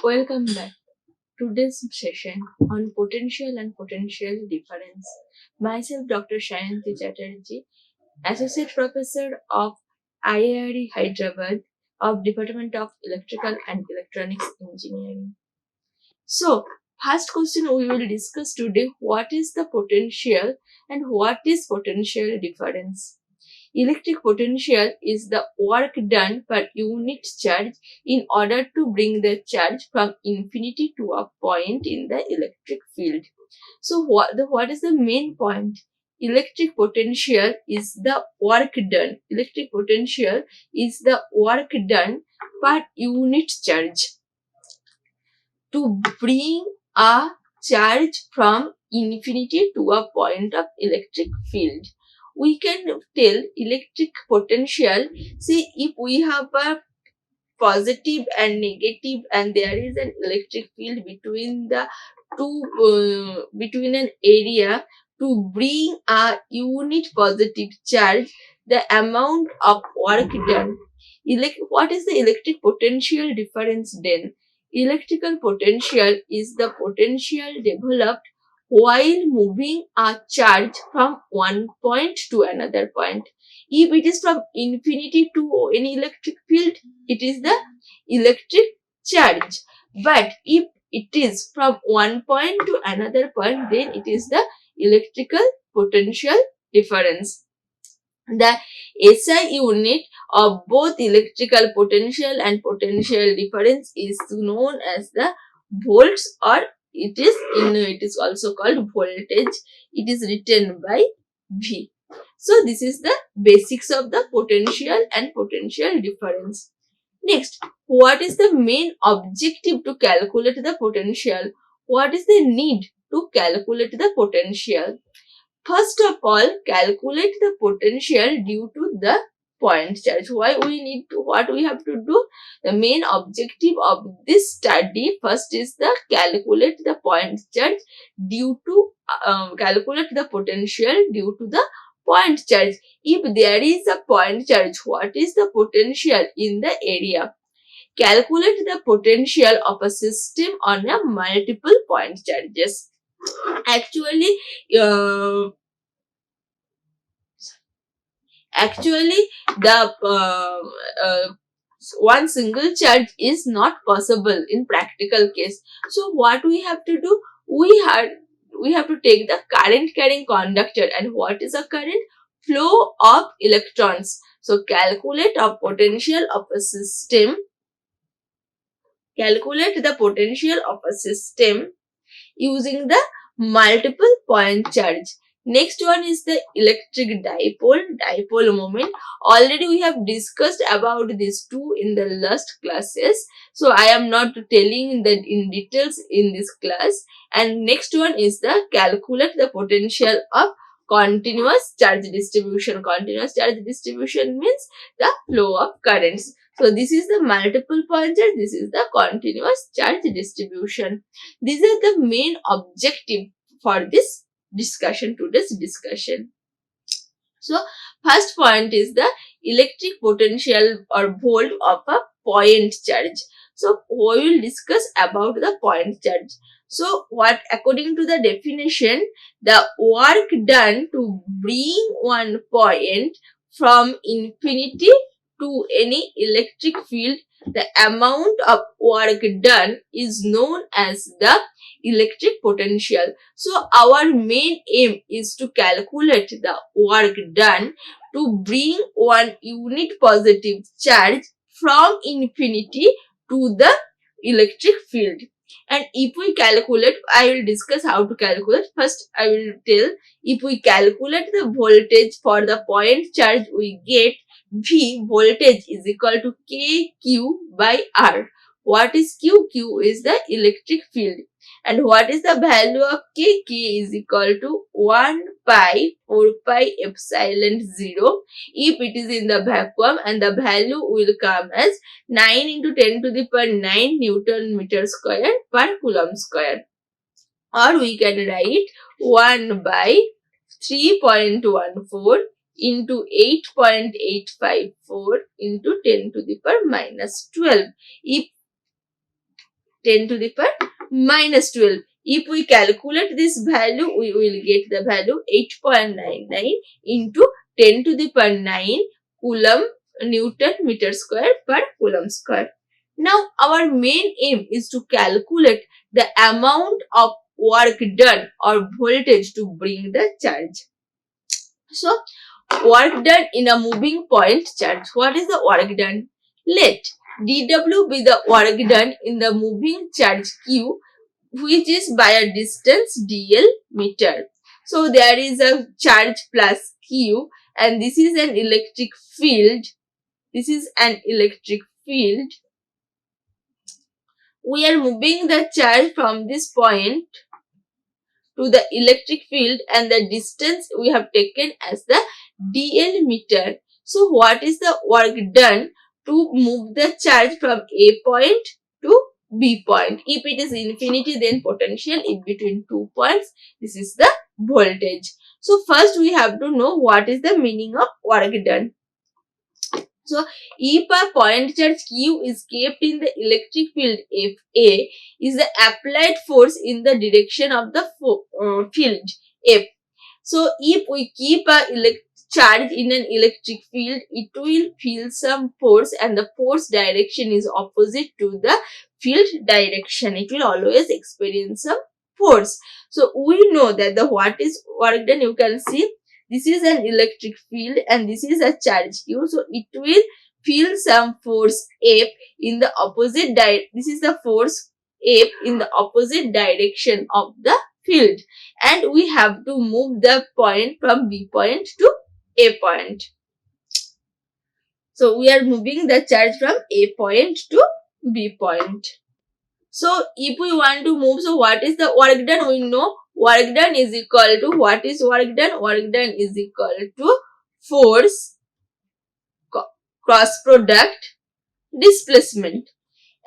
Welcome back. Today's session on potential and potential difference. Myself, Dr. Sayanti Chatterjee, Associate Professor of IARE Hyderabad of Department of Electrical and Electronics Engineering. So, first question we will discuss today: what is the potential and what is potential difference? Electric potential is the work done per unit charge in order to bring the charge from infinity to a point in the electric field. So what is the main point? Electric potential is the work done. Electric potential is the work done per unit charge to bring a charge from infinity to a point of electric field. We can tell electric potential, see if we have a positive and negative and there is an electric field between the two, between an area, to bring a unit positive charge, the amount of work done. What is the electric potential difference then? Electrical potential is the potential developed while moving a charge from one point to another point. If it is from infinity to any electric field, it is the electric charge. But if it is from one point to another point, then it is the electrical potential difference. The SI unit of both electrical potential and potential difference is known as the volts, or it is also called voltage. It is written by V. So this is the basics of the potential and potential difference. Next, what is the main objective to calculate the potential? What is the need to calculate the potential? First of all, calculate the potential due to the point charge. What we have to do? The main objective of this study first is the calculate the point charge due to calculate the potential due to the point charge. If there is a point charge, what is the potential in the area? Calculate the potential of a system on a multiple point charges. Actually, the one single charge is not possible in practical case. So what we have to do? We have to take the current carrying conductor. And what is a current? Flow of electrons. So calculate the potential of a system. Calculate the potential of a system using the multiple point charge. Next one is the electric dipole moment. Already we have discussed about these two in the last classes, so I am not telling that in details in this class. And next one is the calculate the potential of continuous charge distribution. Continuous charge distribution means the flow of currents. So this is the multiple point charge, this is the continuous charge distribution. These are the main objective for this discussion, today's discussion. So first point is the electric potential or volt of a point charge. So we will discuss about the point charge. So what, according to the definition, the work done to bring one point from infinity to any electric field, the amount of work done is known as the electric potential. So our main aim is to calculate the work done to bring one unit positive charge from infinity to the electric field. And if we calculate, I will discuss how to calculate. First, I will tell, if we calculate the voltage for the point charge, we get V, voltage, is equal to KQ by R. What is Q? Q is the electric field. And what is the value of K? K is equal to 1 pi 4 pi epsilon 0 if it is in the vacuum, and the value will come as 9 into 10 to the power 9 Newton meter square per coulomb square. Or we can write 1 by 3.14 into 8.854 into 10 to the power minus 12. If 10 to the power minus 12. If we calculate this value, we will get the value 8.99 into 10 to the power 9 coulomb Newton meter square per coulomb square. Now our main aim is to calculate the amount of work done or voltage to bring the charge. So work done in a moving point charge. What is the work done? Let dW be the work done in the moving charge Q, which is by a distance dl meter. So there is a charge plus Q, and this is an electric field. This is an electric field. We are moving the charge from this point to the electric field, and the distance we have taken as the dl meter. So what is the work done to move the charge from A point to B point? If it is infinity, then potential. If between 2 points, this is the voltage. So first we have to know what is the meaning of work done. So if a point charge Q is kept in the electric field FA, is the applied force in the direction of the field F. So if we keep a charge in an electric field, it will feel some force, and the force direction is opposite to the field direction. It will always experience some force. So we know that the what is work done, you can see this is an electric field and this is a charge Q. So it will feel some force F in the opposite this is the force F in the opposite direction of the field, and we have to move the point from B point to A point. So we are moving the charge from A point to B point. So if we want to move, so what is the work done? We know work done is equal to, what is work done? Work done is equal to force cross product displacement.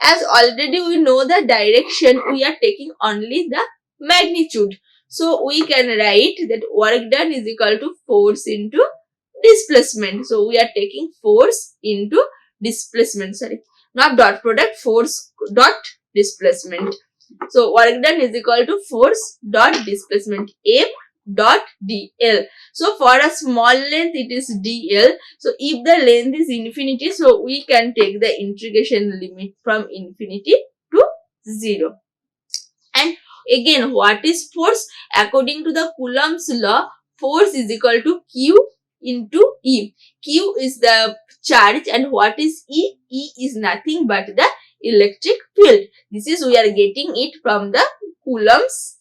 As already we know the direction, we are taking only the magnitude. So we can write that work done is equal to force into displacement. So we are taking force into displacement, not dot product, force dot displacement. So work done is equal to force dot displacement, F dot dl. So for a small length it is dl. So if the length is infinity, so we can take the integration limit from infinity to 0. And again, what is force? According to the Coulomb's law, force is equal to Q into E. Q is the charge, and what is E? E is nothing but the electric field. This is, we are getting it from the Coulomb's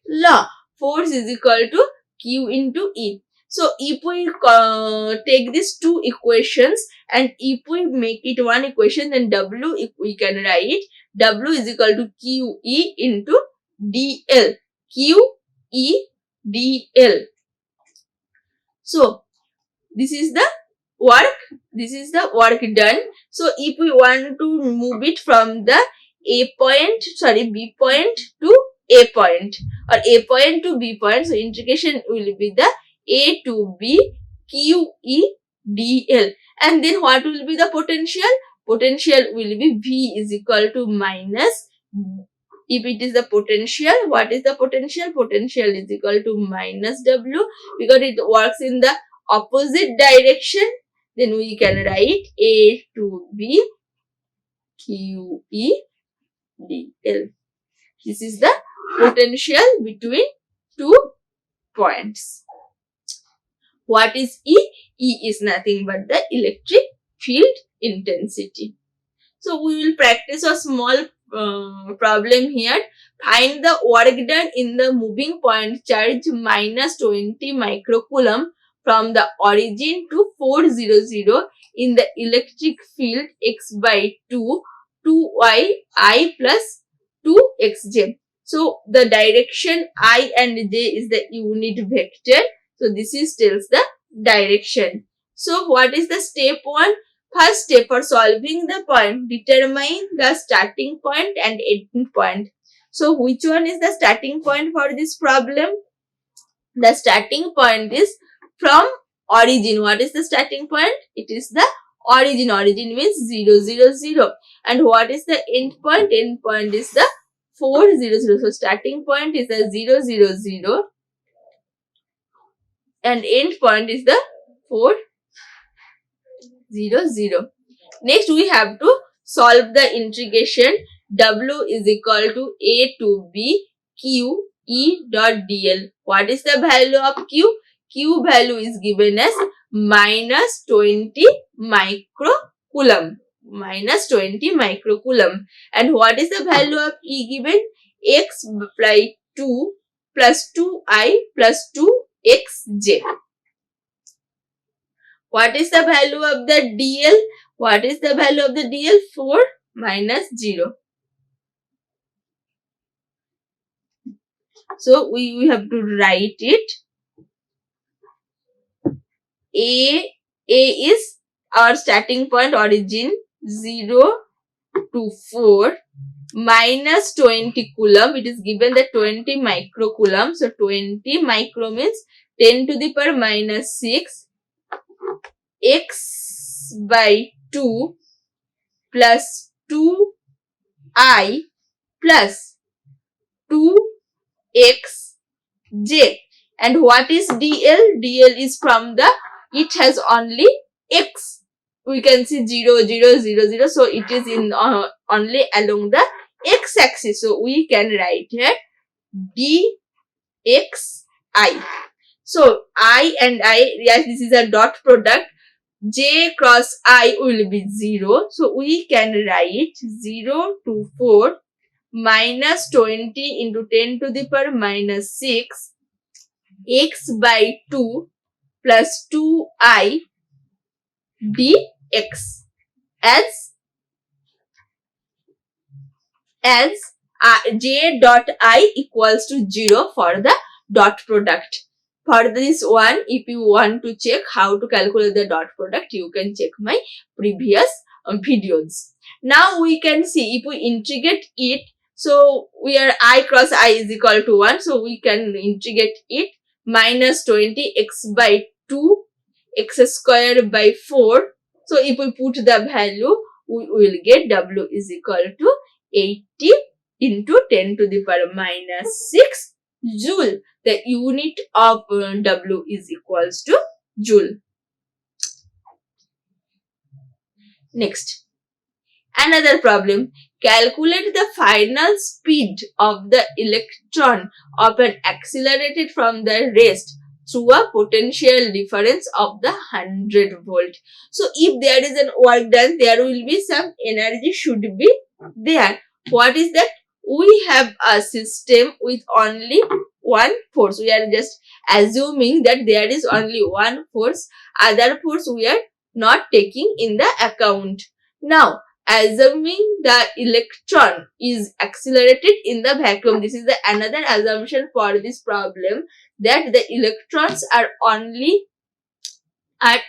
law. Force is equal to Q into E. So if we take these two equations and if we make it one equation, then W, if we can write W is equal to QE into DL. QE DL. So this is the work. This is the work done. So if we want to move it from the B point to A point, or A point to B point, so integration will be the A to B QE DL. And then what will be the potential? Potential will be V is equal to minus, if it is the potential, what is the potential? Potential is equal to minus W, because it works in the opposite direction. Then we can write A to B QE DL. This is the potential between two points. What is E? E is nothing but the electric field intensity. So we will practice a small problem here. Find the work done in the moving point charge minus 20 microcoulomb from the origin to 400 in the electric field x by 2 2y I plus 2xj. So the direction I and j is the unit vector. So this is tells the direction. So what is the step 1? First step, for solving the point, determine the starting point and ending point. So which one is the starting point for this problem? The starting point is from origin. What is the starting point? It is the origin. Origin means 0, 0, 0. And what is the end point? End point is the 4, 0, 0. So starting point is the 0, 0, 0 and end point is the 4, 0, 0. Next we have to solve the integration. W is equal to A to B Q E dot dl. What is the value of Q? Q value is given as minus 20 microcoulomb. Minus 20 microcoulomb. And what is the value of E given? X by 2 plus 2I plus 2xj. What is the value of the dl? What is the value of the dl? 4 minus 0. So we have to write it. A is our starting point, origin 0 to 4 minus 20 coulomb. It is given the 20 microcoulomb. So 20 micro means 10 to the power minus 6. X by 2 plus 2I plus 2xj. And what is dl? dl is from the, it has only x. We can see 0, 0, 0, 0. So it is in only along the x axis. So we can write here dxi. So I and I, yes, this is a dot product. J cross I will be 0. So we can write 0 to 4 minus 20 into 10 to the power minus 6 x by 2 plus 2I dx as j dot I equals to 0 for the dot product. For this one, if you want to check how to calculate the dot product, you can check my previous videos. Now we can see if we integrate it. So we are I cross I is equal to 1. So we can integrate it. Minus 20 x by 2 x square by 4. So if we put the value, we will get W is equal to 80 into 10 to the power minus 6 joule. The unit of W is equals to joule. Next, another problem. Calculate the final speed of the electron of an accelerated from the rest through a potential difference of the 100 volt. So if there is an work done, there will be some energy should be there. What is that? We have a system with only one force. We are just assuming that there is only one force. Other force we are not taking in the account. Now, assuming the electron is accelerated in the vacuum. This is the another assumption for this problem, that the electrons are only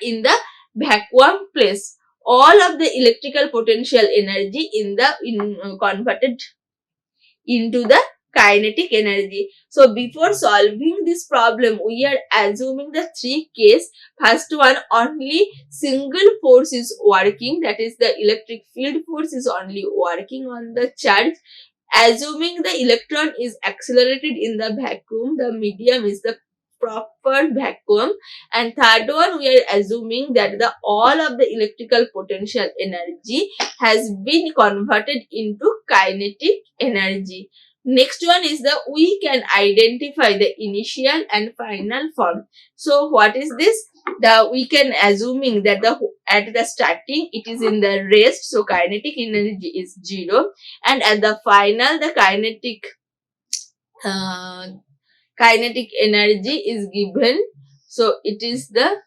in the vacuum place. All of the electrical potential energy converted into the kinetic energy. So before solving this problem, we are assuming the three case. First one, only single force is working, that is the electric field force is only working on the charge. Assuming the electron is accelerated in the vacuum, the medium is the proper vacuum. And third one, we are assuming that the all of the electrical potential energy has been converted into kinetic energy. Next one is the we can identify the initial and final form. So what is this? We can assuming that at the starting it is in the rest, so kinetic energy is 0, and at the final the kinetic energy is given. So it is not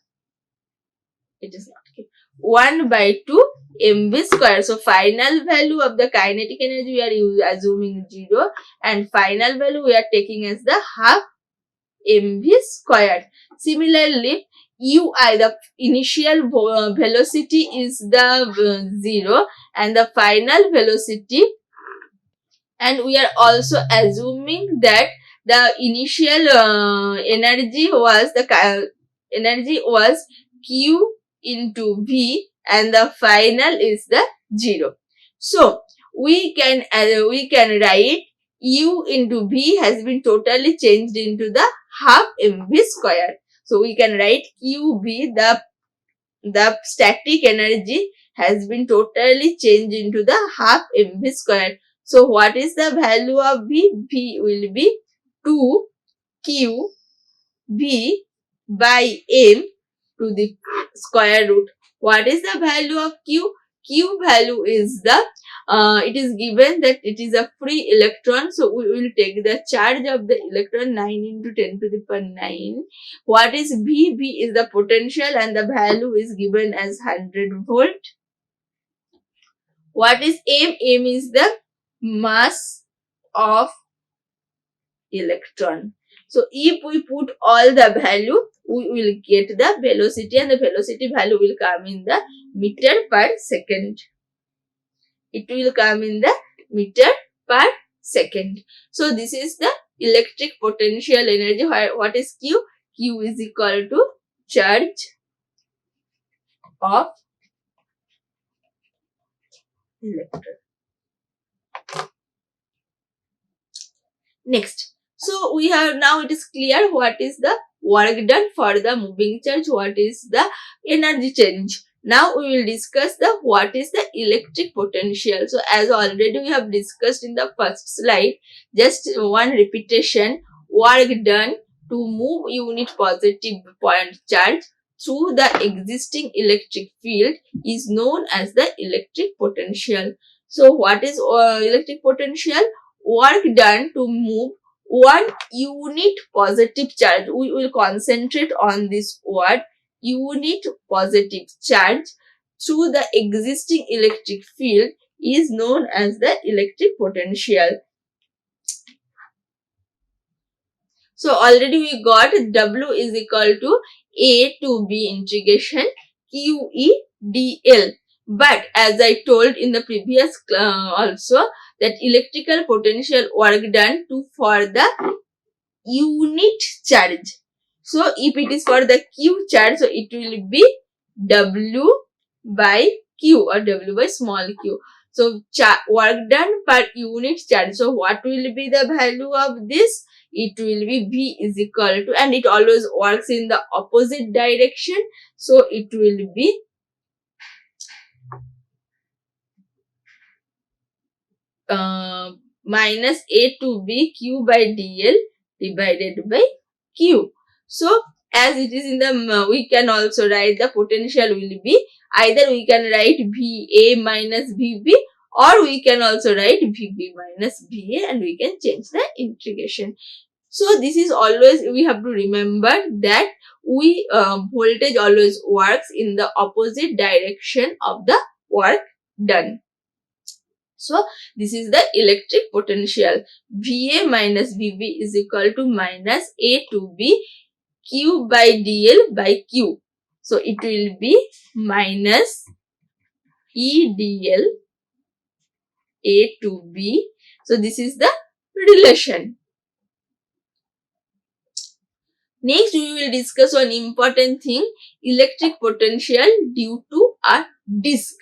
1 by 2 mv square. So final value of the kinetic energy we are assuming 0, and final value we are taking as the half mv square. Similarly, ui, the initial velocity is the 0 and the final velocity, and we are also assuming that the initial energy was q into V, and the final is the 0. So we can write U into V has been totally changed into the half mv square. So we can write QB, the static energy has been totally changed into the half mv square. So what is the value of V? V will be 2 QV by m to the square root. What is the value of Q? Q value is the, it is given that it is a free electron. So we will take the charge of the electron 9 into 10 to the power 9. What is V? V is the potential and the value is given as 100 volt. What is M? M is the mass of electron. So if we put all the value, we will get the velocity, and the velocity value will come in the meter per second. It will come in the meter per second. So this is the electric potential energy. What is Q? Q is equal to charge of electron. Next, so we have now it is clear what is the work done for the moving charge, what is the energy change. Now we will discuss the what is the electric potential. So as already we have discussed in the first slide, just one repetition, work done to move unit positive point charge through the existing electric field is known as the electric potential. So what is electric potential? Work done to move one unit positive charge. We will concentrate on this word, unit positive charge, through the existing electric field is known as the electric potential. So already we got W is equal to A to B integration QE dl. But as I told in the previous also, that electrical potential work done to for the unit charge. So if it is for the Q charge, so it will be W by Q, or W by small q. So work done per unit charge. So what will be the value of this? It will be V is equal to, and it always works in the opposite direction. So it will be minus A to B Q by dl divided by Q. So as it is in the, we can also write the potential will be, either we can write VA minus VB, or we can also write VB minus VA, and we can change the integration. So this is always, we have to remember that we voltage always works in the opposite direction of the work done. So this is the electric potential. VA minus VB is equal to minus A to B Q by dl by Q. So it will be minus E dl A to B. So this is the relation. Next we will discuss one important thing, electric potential due to a disk.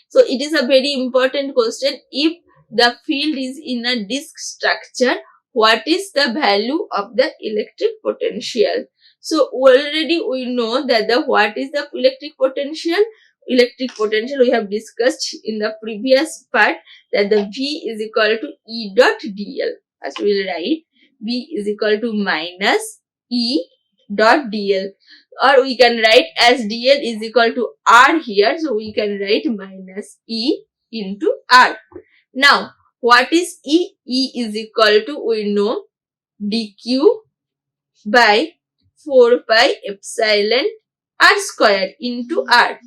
So it is a very important question. If the field is in a disk structure, what is the value of the electric potential? So already we know that what is the electric potential? Electric potential we have discussed in the previous part, that the V is equal to E dot dl. As we will write, V is equal to minus E dot dl, or we can write as dl is equal to R here, so we can write minus E into R. Now what is E? E is equal to, we know, dq by 4 pi epsilon R square into R.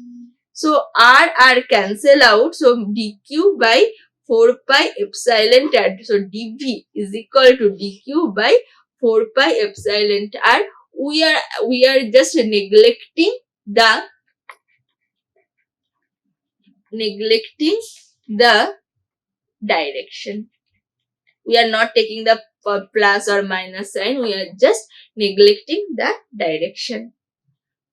So R cancel out, so dq by 4 pi epsilon r. So dv is equal to dq by 4 pi epsilon r. We are just neglecting the direction. We are not taking the plus or minus sign. We are just neglecting the direction.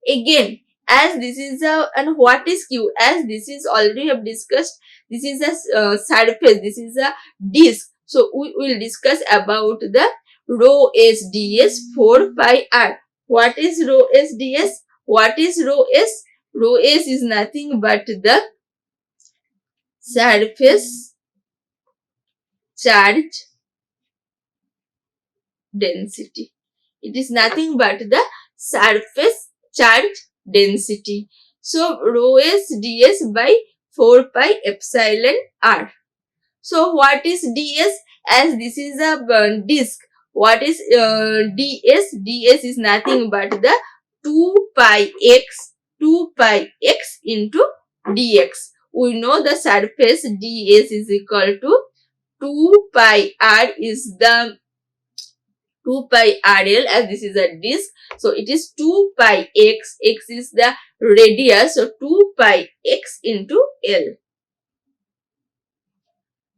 Again, as this is a, and what is q, as this is already have discussed, this is a surface, this is a disk, so we will discuss about the rho s ds 4 pi r. What is rho s ds? What is rho s? Rho s is nothing but the surface charge density. It is nothing but the surface charge density. So rho s ds by 4 pi epsilon r. So what is ds? As this is a disk, what is ds? ds is nothing but the 2 pi x into dx. We know the surface ds is equal to 2 pi r is the 2 pi rl, as this is a disk, so it is 2 pi x, x is the radius, so 2 pi x into l.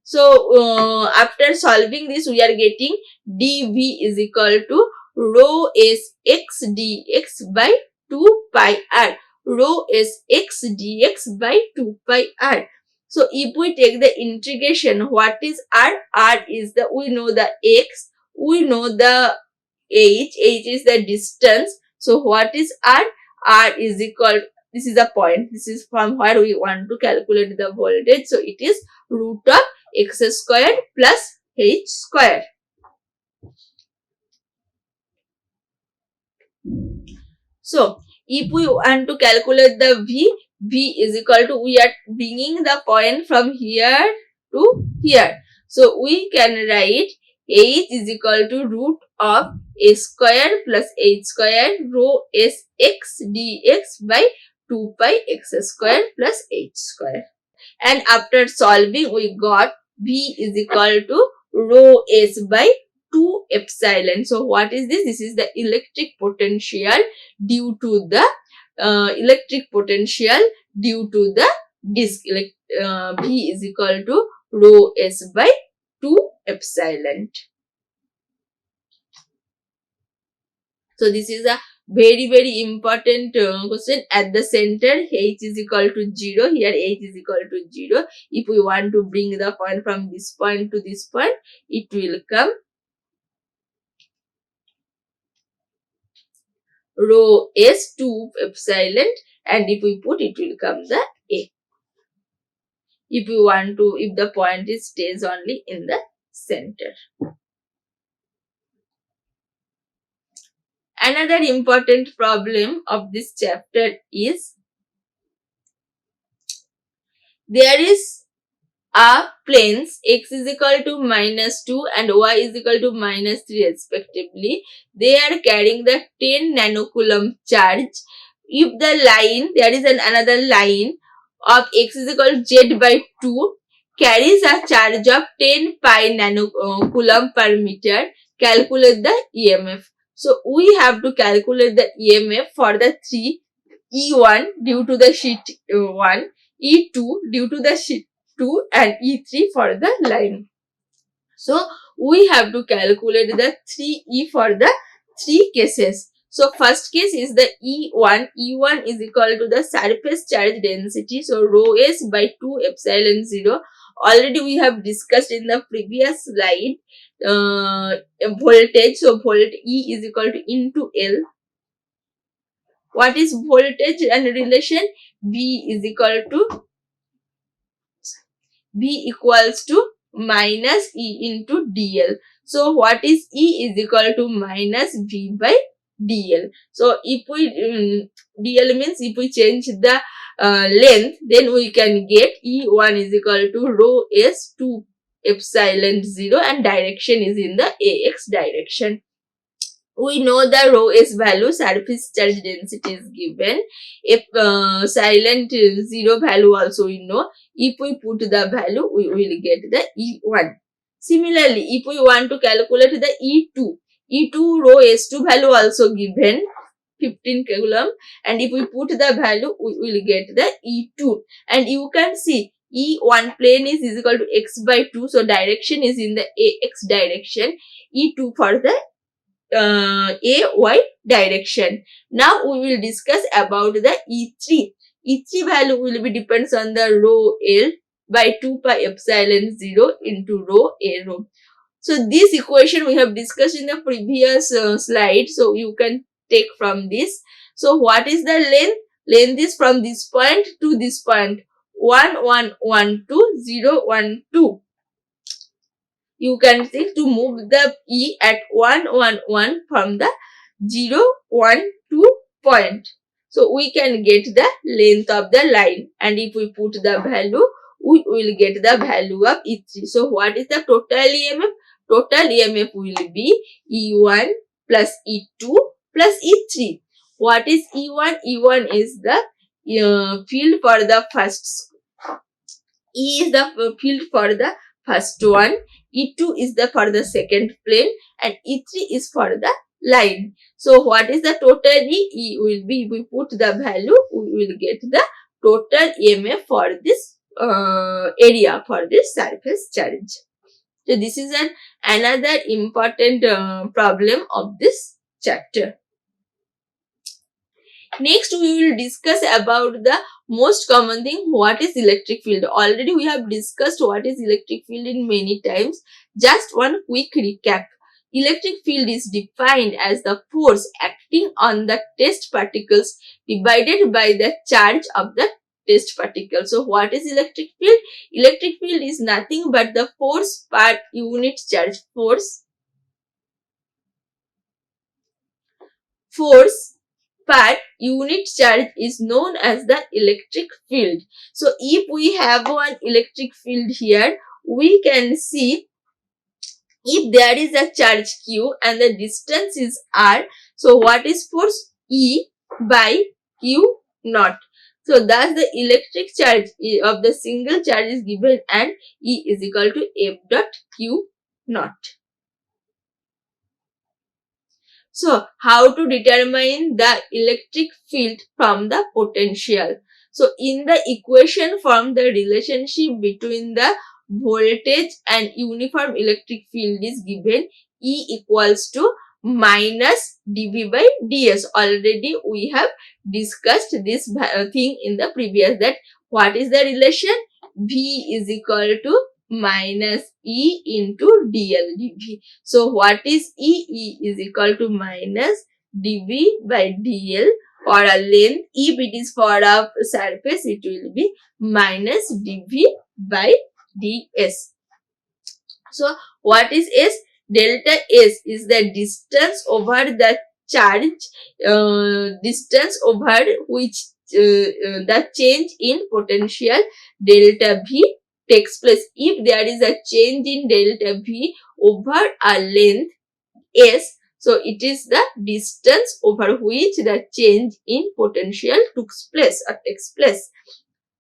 So after solving this, we are getting dv is equal to rho s x dx by 2 pi r, rho s x dx by 2 pi r. So if we take the integration, what is r? R is the, we know the x, we know the h is the distance. So what is r? R is equal, this is the point, this is from where we want to calculate the voltage, so it is root of x squared plus h squared. So if we want to calculate the v is equal to, we are bringing the point from here to here, so we can write h is equal to root of a squared plus h squared rho s x dx by 2 pi x squared plus h squared. And after solving, we got v is equal to rho s by 2 epsilon. So what is this? This is the electric potential due to the disk. V is equal to rho s by 2 epsilon. So this is a very important question. At the center, h is equal to 0. Here h is equal to 0. If we want to bring the point from this point to this point, it will come rho s 2 epsilon, and if we put, it will come the a. If we want to, if the point is stays only in the center. Another important problem of this chapter is there is a planes x is equal to -2 and y is equal to -3 respectively. They are carrying the 10 nanocoulomb charge. If the line, there is another line of x is equal to z by 2 carries a charge of 10 pi nanocoulomb per meter, calculate the EMF. So we have to calculate the EMF for the 3, E1 due to the sheet 1, E2 due to the sheet 2 and E3 for the line. So we have to calculate the 3E for the 3 cases. So first case is the E1. E1 is equal to the surface charge density. So rho s by 2 epsilon 0. Already we have discussed in the previous slide voltage. So voltage E is equal to into L. What is voltage and relation? V is equal to V equals to minus E into dl. So what is E is equal to minus V by dl. So if we dl means if we change the length, then we can get E1 is equal to rho s 2 epsilon 0 and direction is in the AX direction. We know the rho s value, surface charge density is given. If silent 0 value also we know. If we put the value, we will get the E1. Similarly, if we want to calculate the E2 rho S2 value also given 15 coulomb, and if we put the value, we will get the E2. And you can see E1 plane is equal to x by 2, so direction is in the AX direction. E2 for the AY direction. Now we will discuss about the E3. E3 value will be depends on the rho L by 2 pi epsilon 0 into rho A rho. So this equation we have discussed in the previous slide. So you can take from this. So what is the length? Length is from this point to this point. 1, 1, 1, 2, 0, 1, 2. You can see to move the E at 1, 1, 1 from the 0, 1, 2 point. So we can get the length of the line, and if we put the value, we will get the value of E3. So what is the total EMF? Total EMF will be E1 plus E2 plus E3. What is E1? E1 is the field for the first. E is the field for the first one. E2 is the for the second plane, and E3 is for the line. So what is the total E? E will be, if we put the value, we will get the total EMF for this area, for this surface charge. So this is another important problem of this chapter. Next, we will discuss about the most common thing, what is electric field. Already we have discussed what is electric field in many times. Just one quick recap. Electric field is defined as the force acting on the test particles divided by the charge of the test particle. So what is electric field? Electric field is nothing but the force per unit charge. Force per unit charge is known as the electric field. So if we have one electric field here, we can see if there is a charge Q and the distance is R, so what is force? E by Q naught. So thus the electric charge of the single charge is given, and E is equal to F dot Q naught. So, how to determine the electric field from the potential? So, in the equation from the relationship between the voltage and uniform electric field is given, E equals to minus dV by ds. Already we have discussed this thing in the previous, that what is the relation? V is equal to minus E into dl dv. So what is E? E is equal to minus dv by dl. For a length, if it is for a surface, it will be minus dv by ds. So what is S? Delta S is the distance over the charge, distance over which the change in potential delta V takes place. If there is a change in delta V over a length S, so it is the distance over which the change in potential takes place.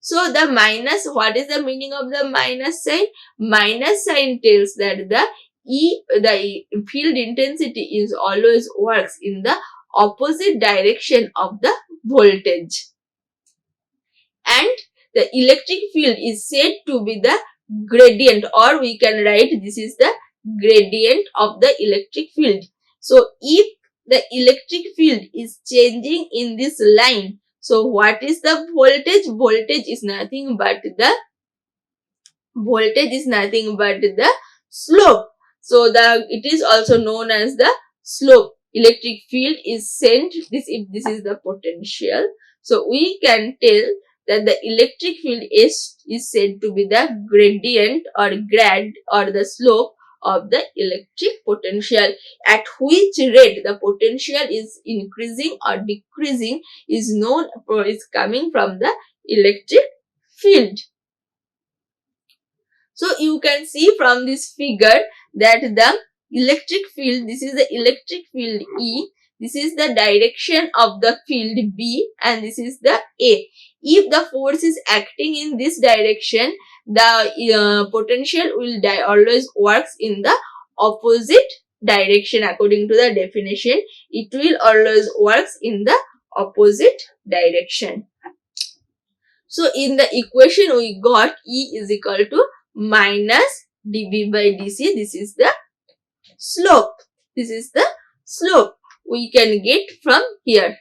So the minus, what is the meaning of the minus sign? Minus sign tells that the field intensity is always works in the opposite direction of the voltage. And the electric field is said to be the gradient, or we can write this is the gradient of the electric field. So if the electric field is changing in this line, so what is the voltage? Voltage is nothing but the slope. So it is also known as the slope. Electric field is sent this if this is the potential. So we can tell that the electric field is said to be the gradient or grad or the slope of the electric potential, at which rate the potential is increasing or decreasing is coming from the electric field. So you can see from this figure that the electric field, this is the electric field E, this is the direction of the field B, and this is the A. If the force is acting in this direction, the potential will always works in the opposite direction. According to the definition, it will always works in the opposite direction. So in the equation we got E is equal to minus dv by dc. This is the slope. This is the slope we can get from here.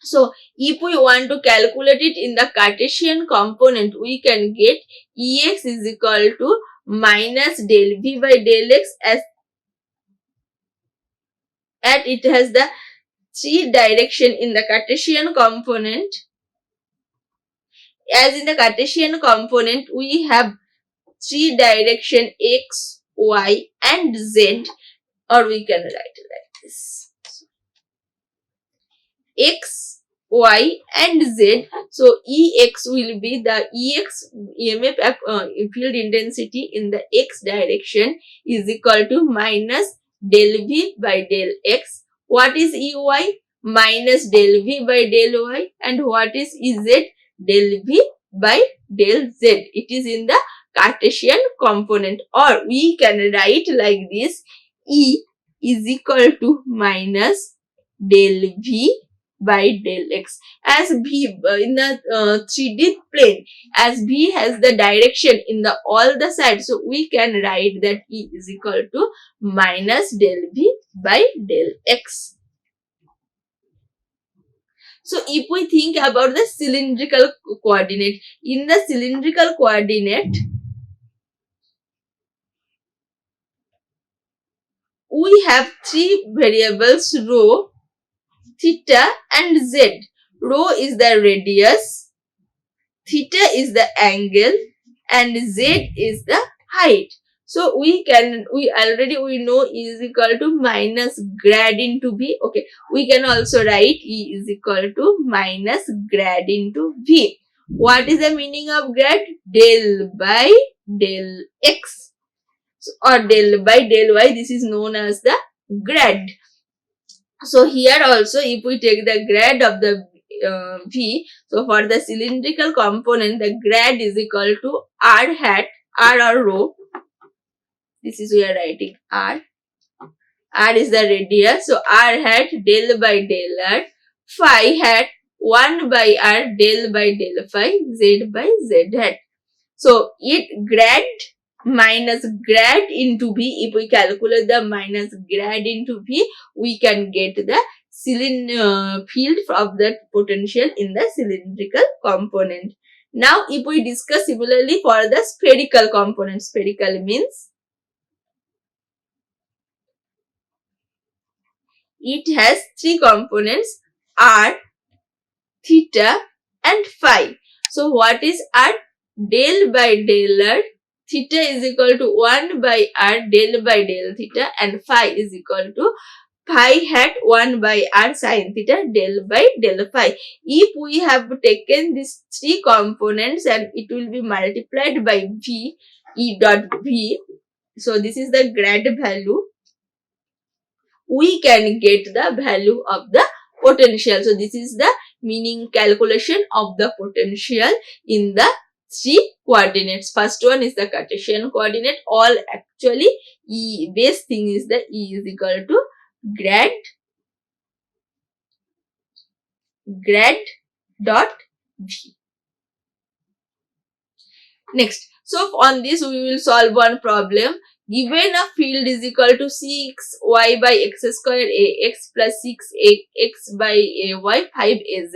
So if we want to calculate it in the Cartesian component, we can get Ex is equal to minus del V by del X, as it has the 3 direction in the Cartesian component. As in the Cartesian component, we have 3 direction X, Y and Z, or we can write it like this. X, Y and Z. So Ex will be the Ex EMF field intensity in the X direction is equal to minus del V by del X. What is Ey? Minus del V by del Y. And what is Ez? Del V by del Z. It is in the Cartesian component, or we can write like this: E is equal to minus del V by del X. As V in the 3D plane, as V has the direction in the all the sides, so we can write that E is equal to minus del V by del X. So if we think about the cylindrical coordinate, in the cylindrical coordinate, we have 3 variables: rho, theta and z. Rho is the radius, theta is the angle, and z is the height. So we know E is equal to minus grad into V. Okay, we can also write E is equal to minus grad into V. What is the meaning of grad? Del by del X, or del by del Y. This is known as the grad. So here also, if we take the grad of the V, so for the cylindrical component, the grad is equal to R hat, R or rho. This is we are writing R. R is the radius, so R hat del by del R, phi hat 1 by R del by del phi, Z by Z hat. So it grad minus grad into V. If we calculate the minus grad into V, we can get the field of the potential in the cylindrical component. Now if we discuss similarly for the spherical component, spherical means it has 3 components: R, theta and phi. So what is R? Del by del R. Theta is equal to 1 by R del by del theta, and phi is equal to phi hat 1 by R sin theta del by del phi. If we have taken these 3 components and it will be multiplied by V, E dot V. So this is the grad value. We can get the value of the potential. So this is the meaning calculation of the potential in the 3 coordinates. First one is the Cartesian coordinate. All actually E base thing is the E is equal to grad dot V. Next, so on this we will solve one problem. Given a field is equal to 6y by x square ax plus 6x by ay 5az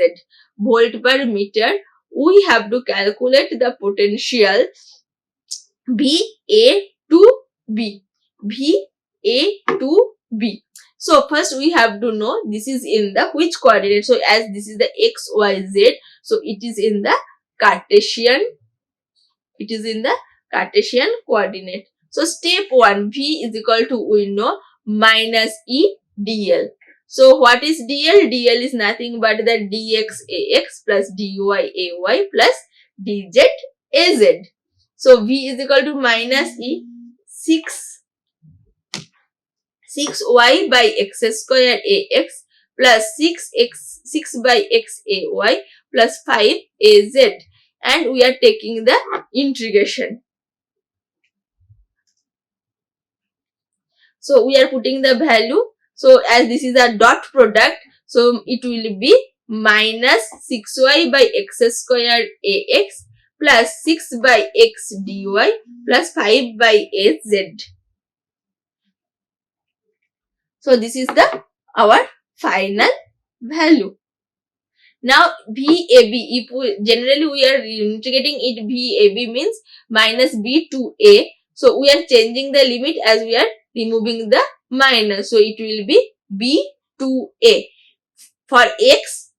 volt per meter, we have to calculate the potential VA to B. VA to B. So first we have to know this is in the which coordinate. So as this is the x, y, z, so it is in the Cartesian. It is in the Cartesian coordinate. So step 1, V is equal to, we know, minus E dl. So what is dl? dl is nothing but the dx ax plus dy ay plus dz az. So V is equal to minus E 6y by x square ax plus 6 by x ay plus 5 az. And we are taking the integration. So we are putting the value. So as this is a dot product, so it will be minus 6y by x square ax plus 6 by x dy plus 5 by az. So this is our final value. Now VAB, if generally we are integrating it, VAB means minus B to A. So we are changing the limit as we are removing the minus. So it will be B to A. For X,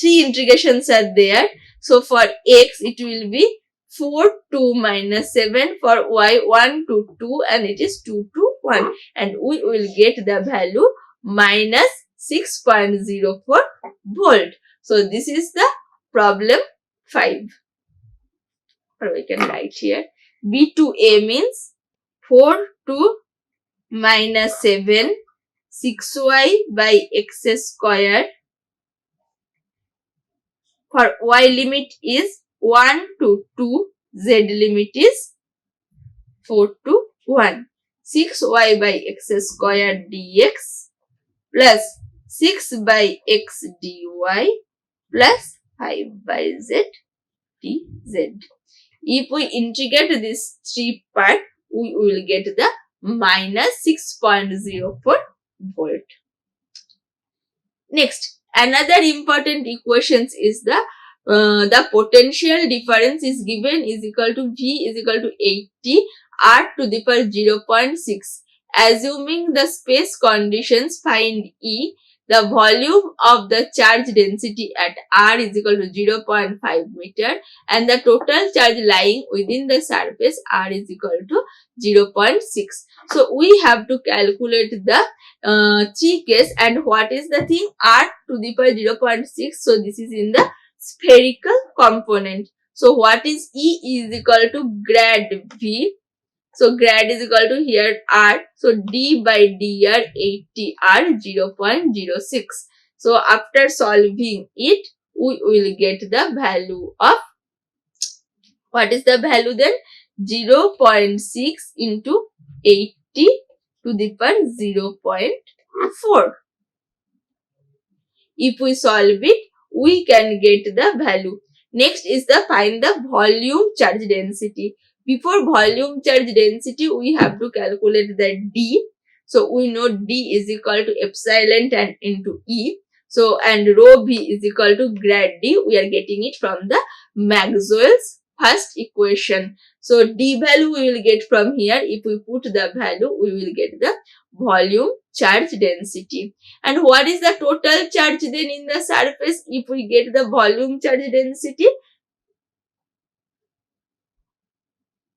3 integrations are there. So for X it will be 4 to minus 7, for Y 1 to 2, and it is 2 to 1, and we will get the value minus 6.04 volt. So this is the problem 5. Or we can write here B to A means 4 to minus 7, 6y by x square. For y limit is 1 to 2, z limit is 4 to 1. 6y by x square dx plus 6 by x dy plus 5 by z dz. If we integrate this 3 part, we will get the minus 6.04 volt. Next, another important equations is the potential difference is given is equal to V is equal to 80 R to the power 0.6. Assuming the space conditions, find E. The volume of the charge density at R is equal to 0.5 meter, and the total charge lying within the surface R is equal to 0.6. So we have to calculate the 3 case, and what is the thing? R to the power 0.6. So this is in the spherical component. So what is E is equal to grad V. So grad is equal to here R. So d by dr 80 R 0.06. So after solving it, we will get the value of, what is the value then? 0.6 into 80 to the power 0.4. If we solve it, we can get the value. Next is the find the volume charge density. Before volume charge density, we have to calculate the D. So we know D is equal to epsilon and into E. So and rho V is equal to grad D. We are getting it from the Maxwell's first equation. So D value we will get from here. If we put the value, we will get the volume charge density. And what is the total charge then in the surface if we get the volume charge density?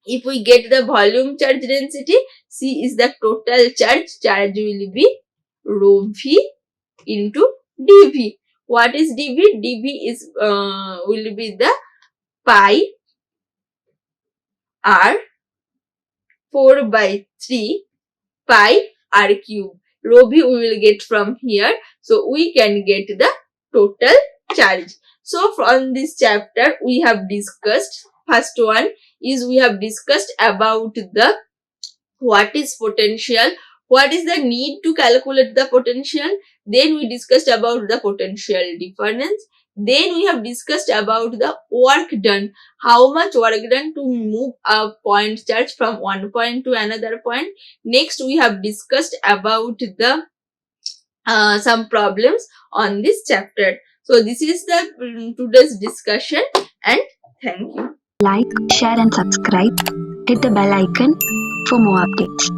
If we get the volume charge density, C is the total charge. Charge will be rho V into dV. What is dV? dV is will be the pi r 4 by 3 pi r cube. Rho V we will get from here. So we can get the total charge. So from this chapter we have discussed, first one is we have discussed about the what is potential, what is the need to calculate the potential. Then we discussed about the potential difference. Then we have discussed about the work done, how much work done to move a point charge from one point to another point. Next we have discussed about the some problems on this chapter. So this is the today's discussion, and thank you. Like, share and subscribe. Hit the bell icon for more updates.